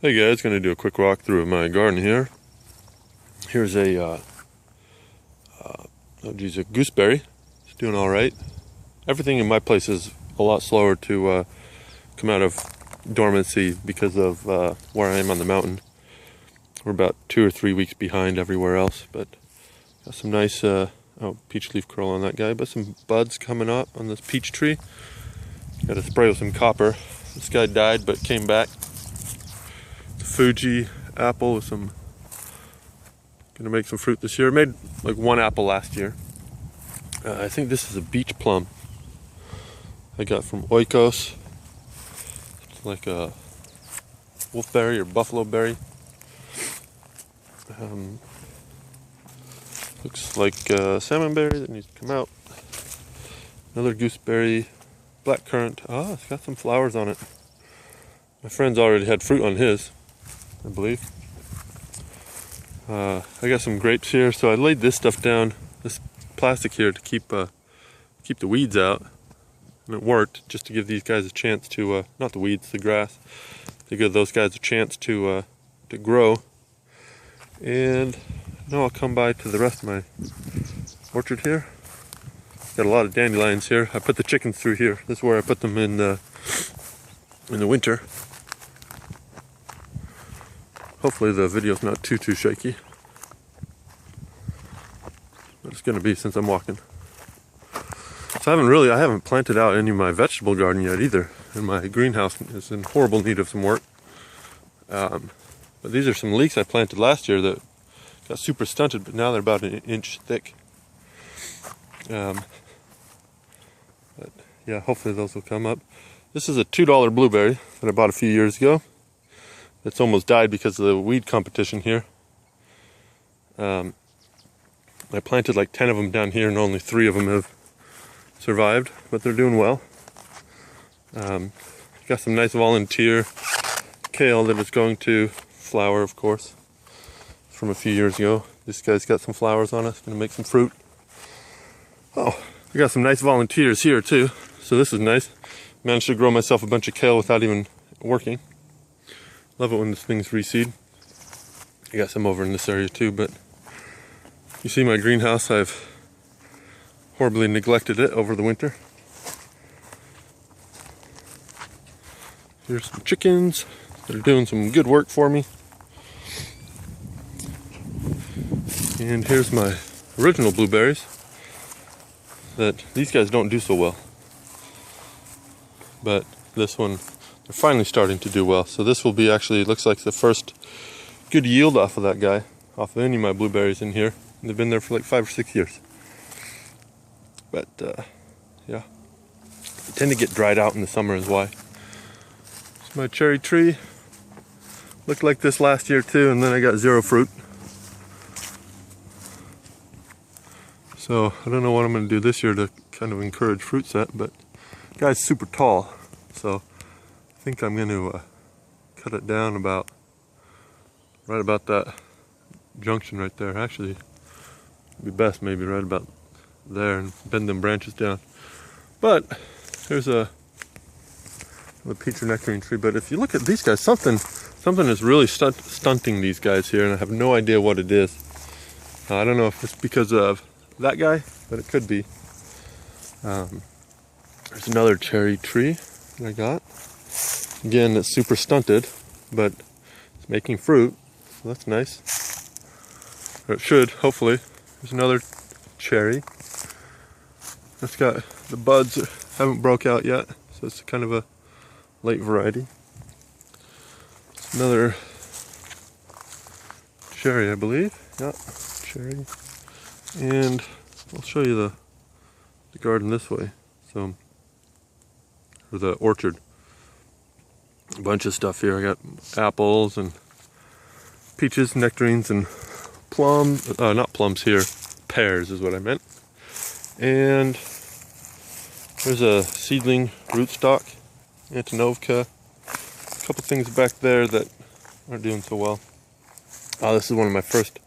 Hey guys, gonna do a quick walkthrough of my garden here. Here's a gooseberry. It's doing all right. Everything in my place is a lot slower to come out of dormancy because of where I am on the mountain. We're about 2 or 3 weeks behind everywhere else, but got some nice peach leaf curl on that guy, but some buds coming up on this peach tree. Got to spray with some copper. This guy died but came back. Fuji apple with some, gonna make some fruit this year. Made like one apple last year. I think this is a beach plum I got from Oikos. It's like a wolfberry or buffalo berry. Looks like a salmon berry that needs to come out. Another gooseberry, black currant. Ah, it's got some flowers on it. My friend's already had fruit on his, I believe. I got some grapes here, so I laid this stuff down, this plastic here, to keep the weeds out, and it worked, just to give these guys a chance to, not the weeds, the grass, to give those guys a chance to grow. And now I'll come by to the rest of my orchard here. Got a lot of dandelions here. I put the chickens through here. This is where I put them in the winter. Hopefully the video's not too shaky. But it's gonna be since I'm walking. So I haven't planted out any of my vegetable garden yet either. And my greenhouse is in horrible need of some work. But these are some leeks I planted last year that got super stunted, but now they're about an inch thick. But yeah, hopefully those will come up. This is a $2 blueberry that I bought a few years ago. It's almost died because of the weed competition here. I planted like 10 of them down here and only 3 of them have survived, but they're doing well. Got some nice volunteer kale that is going to flower, of course. It's from a few years ago. This guy's got some flowers on it. It's gonna make some fruit. Oh, I got some nice volunteers here too, so this is nice. Managed to grow myself a bunch of kale without even working. Love it when this thing's reseed. I got some over in this area too, but you see my greenhouse, I've horribly neglected it over the winter. Here's some chickens that are doing some good work for me. And here's my original blueberries that these guys don't do so well. But this one, they're finally starting to do well. So this will be actually, looks like the first good yield off of that guy, off of any of my blueberries in here. And they've been there for like 5 or 6 years. But yeah, they tend to get dried out in the summer is why. It's my cherry tree. Looked like this last year too, and then I got 0 fruit. So I don't know what I'm going to do this year to kind of encourage fruit set, but the guy's super tall, so I think I'm going to cut it down right about that junction right there. Actually, it'd be best maybe right about there and bend them branches down. But here's a peach or nectarine tree. But if you look at these guys, something is really stunting these guys here, and I have no idea what it is. I don't know if it's because of that guy, but it could be. There's another cherry tree that I got. Again, it's super stunted, but it's making fruit, so that's nice. Or it should, hopefully. There's another cherry. It's got the buds that haven't broke out yet, so it's kind of a late variety. Another cherry, I believe. Yeah, cherry. And I'll show you the garden this way. So, or the orchard. A bunch of stuff here. I got apples and peaches, nectarines, and plums. Not plums here. Pears is what I meant. And there's a seedling rootstock, Antonovka. A couple things back there that aren't doing so well. This is one of my first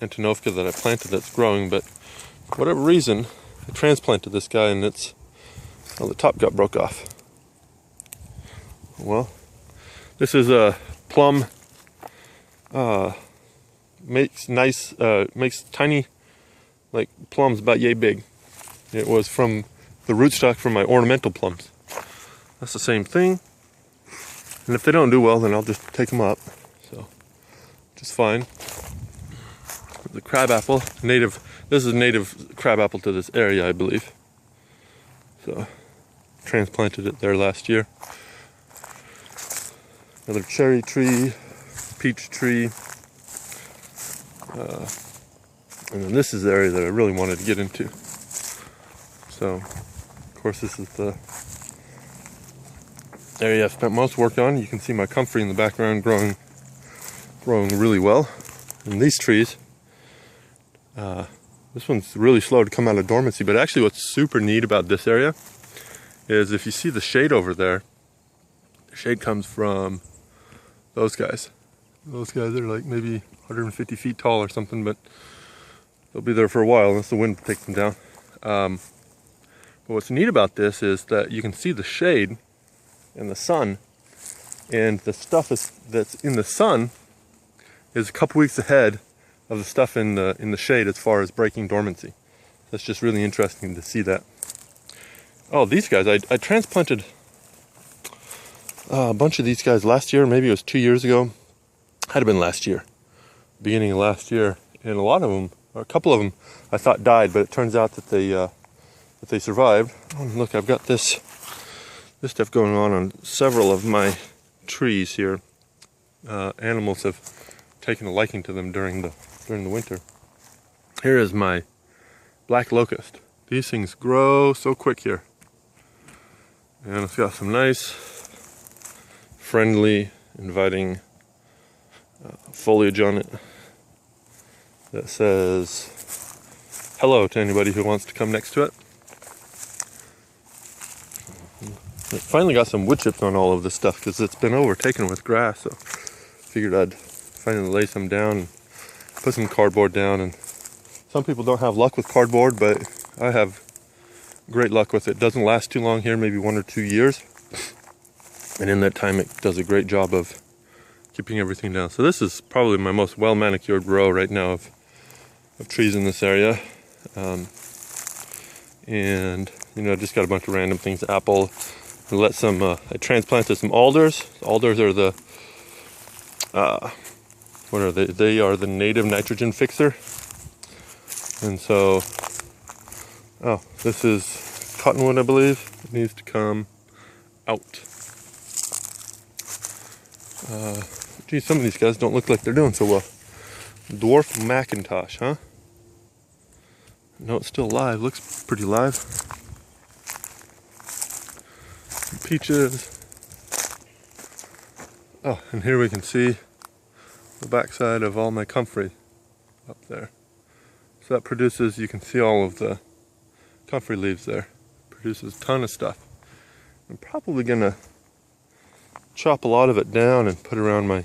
Antonovka that I planted that's growing, but for whatever reason, I transplanted this guy and the top got broke off. Well, this is a plum makes tiny, like, plums about yay big. It was from the rootstock from my ornamental plums. That's the same thing. And if they don't do well, then I'll just take them up. So, just fine. The crabapple, native. This is native crabapple to this area, I believe. So, transplanted it there last year. Another cherry tree, peach tree. And then this is the area that I really wanted to get into. So, of course, this is the area I've spent most work on. You can see my comfrey in the background growing really well. And these trees, this one's really slow to come out of dormancy, but actually what's super neat about this area is if you see the shade over there, the shade comes from those guys. Those guys are like maybe 150 feet tall or something, but they'll be there for a while unless the wind takes them down. But what's neat about this is that you can see the shade and the sun, and the stuff that's in the sun is a couple weeks ahead of the stuff in the shade as far as breaking dormancy. That's just really interesting to see that. Oh, these guys, I transplanted a bunch of these guys last year, maybe it was 2 years ago. Had to been last year, beginning of last year, and a lot of them, or a couple of them, I thought died, but it turns out that they survived. Oh, look, I've got this stuff going on several of my trees here. Animals have taken a liking to them during the winter. Here is my black locust. These things grow so quick here, and it's got some nice, friendly, inviting foliage on it that says hello to anybody who wants to come next to it. It finally got some wood chips on all of this stuff because it's been overtaken with grass, so figured I'd finally lay some down and put some cardboard down. And some people don't have luck with cardboard, but I have great luck with it. It doesn't last too long here, maybe 1 or 2 years, and in that time it does a great job of keeping everything down. So this is probably my most well manicured row right now of trees in this area. And you know, just got a bunch of random things. Apple. I transplanted some alders. Alders are the what are they? They are the native nitrogen fixer. And so, oh, this is cottonwood, I believe. It needs to come out. Geez, some of these guys don't look like they're doing so well. Dwarf Macintosh, huh? No, it's still alive. Looks pretty live. Some peaches. Oh, and here we can see the backside of all my comfrey up there. So that produces, you can see all of the comfrey leaves there. Produces a ton of stuff. I'm probably gonna chop a lot of it down and put around my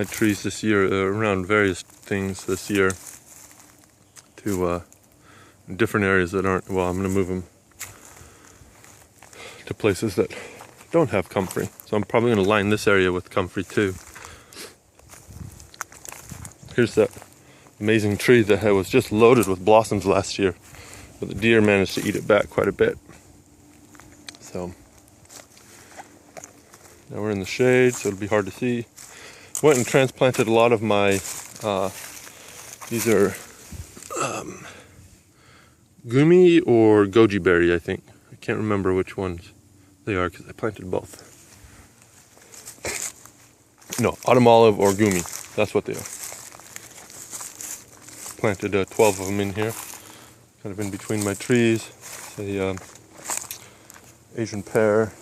trees this year, around various things this year to different areas that aren't, well, I'm going to move them to places that don't have comfrey. So I'm probably going to line this area with comfrey too. Here's that amazing tree that was just loaded with blossoms last year, but the deer managed to eat it back quite a bit. So now we're in the shade, so it'll be hard to see. Went and transplanted a lot of my, these are gumi or goji berry, I think. I can't remember which ones they are because I planted both. No, autumn olive or gumi, that's what they are. Planted 12 of them in here, kind of in between my trees. It's a Asian pear.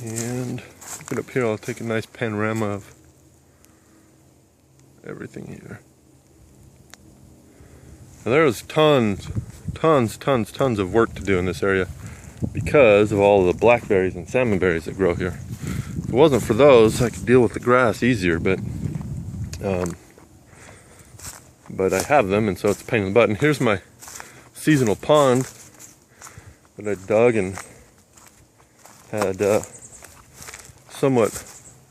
And look up here, I'll take a nice panorama of everything here. Now there's tons of work to do in this area because of all of the blackberries and salmonberries that grow here. If it wasn't for those, I could deal with the grass easier, but I have them, and so it's a pain in the butt. And here's my seasonal pond that I dug and had somewhat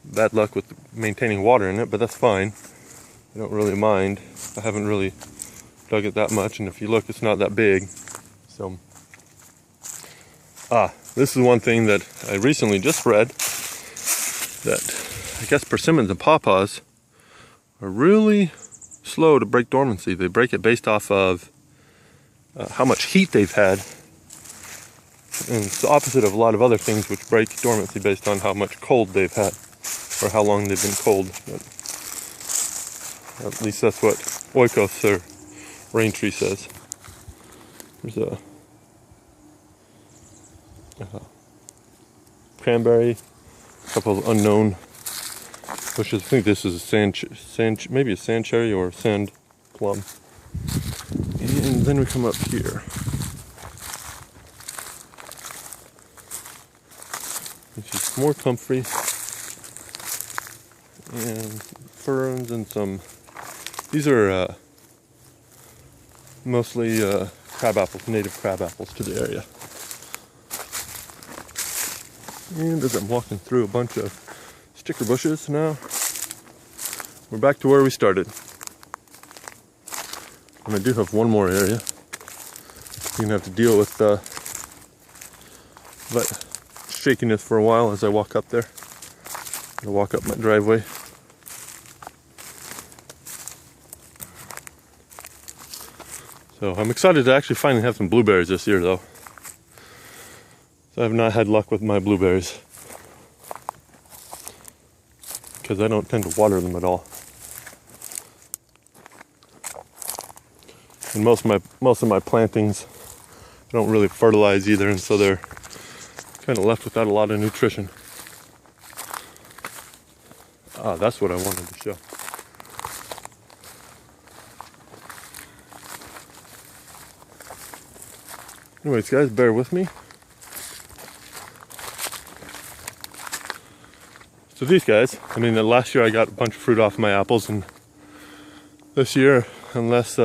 bad luck with maintaining water in it, but that's fine. I don't really mind. I haven't really dug it that much, and if you look, it's not that big. So, this is one thing that I recently just read, that I guess persimmons and pawpaws are really slow to break dormancy. They break it based off of how much heat they've had. And it's the opposite of a lot of other things which break dormancy based on how much cold they've had or how long they've been cold. But at least that's what oikos or rain tree says. There's a cranberry, a couple of unknown bushes. I think this is a maybe a sand cherry or sand plum. And then we come up here. Which is more comfrey. And ferns and some, these are mostly crab apples, native crab apples to the area. And as I'm walking through a bunch of sticker bushes now, we're back to where we started. And I do have one more area. You're gonna have to deal with shakiness for a while as I walk up there. I walk up my driveway. So I'm excited to actually finally have some blueberries this year, though. So I have not had luck with my blueberries because I don't tend to water them at all. And most of my plantings I don't really fertilize either, and so they're kind of left without a lot of nutrition. That's what I wanted to show. Anyways, guys, bear with me. So these guys, I mean, last year I got a bunch of fruit off my apples, and this year, unless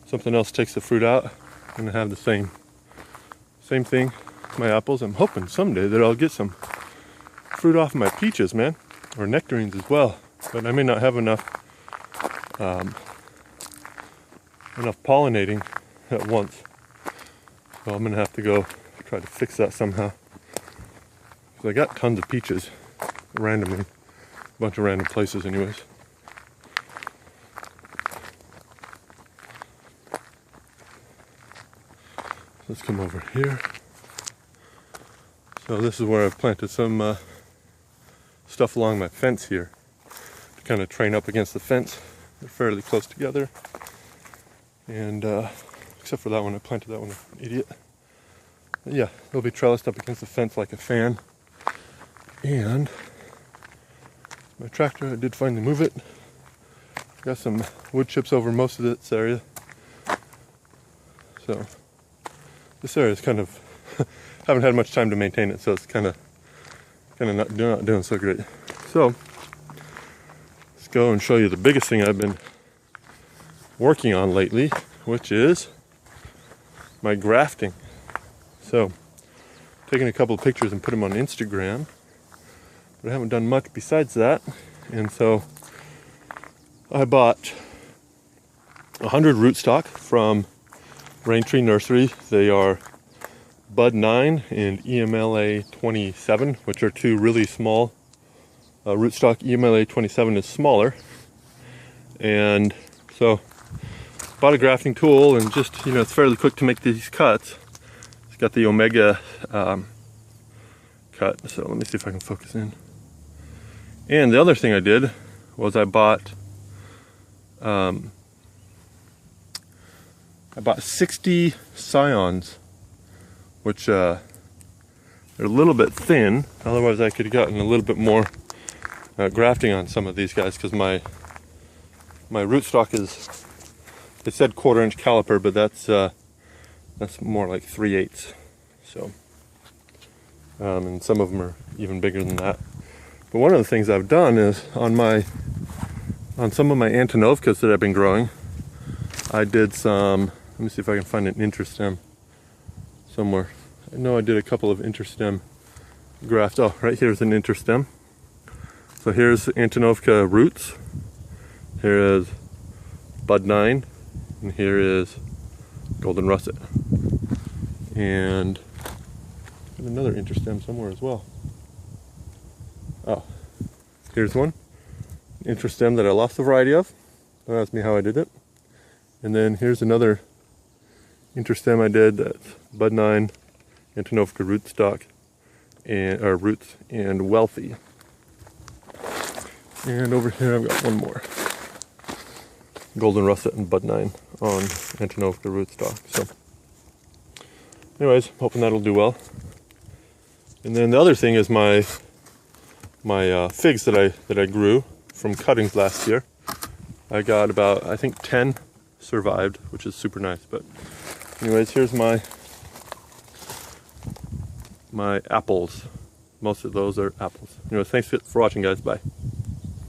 something else takes the fruit out, I'm gonna have the same thing with my apples. I'm hoping someday that I'll get some fruit off my peaches, man, or nectarines as well. But I may not have enough pollinating at once. So I'm gonna have to go try to fix that somehow. Because I got tons of peaches randomly, a bunch of random places anyways. Let's come over here. So this is where I've planted some stuff along my fence here to kind of train up against the fence. They're fairly close together. And except for that one, I planted that one, an idiot. But yeah, they'll be trellised up against the fence like a fan. And my tractor, I did finally move it. Got some wood chips over most of this area. So this area is kind of, haven't had much time to maintain it, so it's kind of not doing so great. So let's go and show you the biggest thing I've been working on lately, which is my grafting. So taking a couple of pictures and put them on Instagram, but I haven't done much besides that. And so I bought 100 rootstock from Rain Tree Nursery. They are Bud 9 and EMLA 27, which are two really small rootstock. EMLA 27 is smaller. And so bought a grafting tool, and just, you know, it's fairly quick to make these cuts. It's got the Omega cut, so let me see if I can focus in. And the other thing I did was I bought 60 scions, which they're a little bit thin. Otherwise I could have gotten a little bit more grafting on some of these guys, because my rootstock is, it said 1/4 inch caliper, but that's more like 3/8. So and some of them are even bigger than that. But one of the things I've done is on some of my Antonovkas that I've been growing, I did some, let me see if I can find an interstem somewhere. I know I did a couple of interstem grafts. Oh, right here's an interstem. So here's Antonovka roots. Here is Bud 9, and here is Golden Russet. And another interstem somewhere as well. Oh, here's one. Interstem that I lost the variety of. Don't ask me how I did it. And then here's another interstem I did that's Bud 9, Antonovka rootstock, and roots and wealthy. And over here I've got one more. Golden Russet and Bud 9 on Antonovka rootstock. So anyways, hoping that'll do well. And then the other thing is my figs that I grew from cuttings last year. I got about, I think 10 survived, which is super nice. But anyways, here's my apples. Most of those are apples. Anyways, thanks for watching, guys. Bye.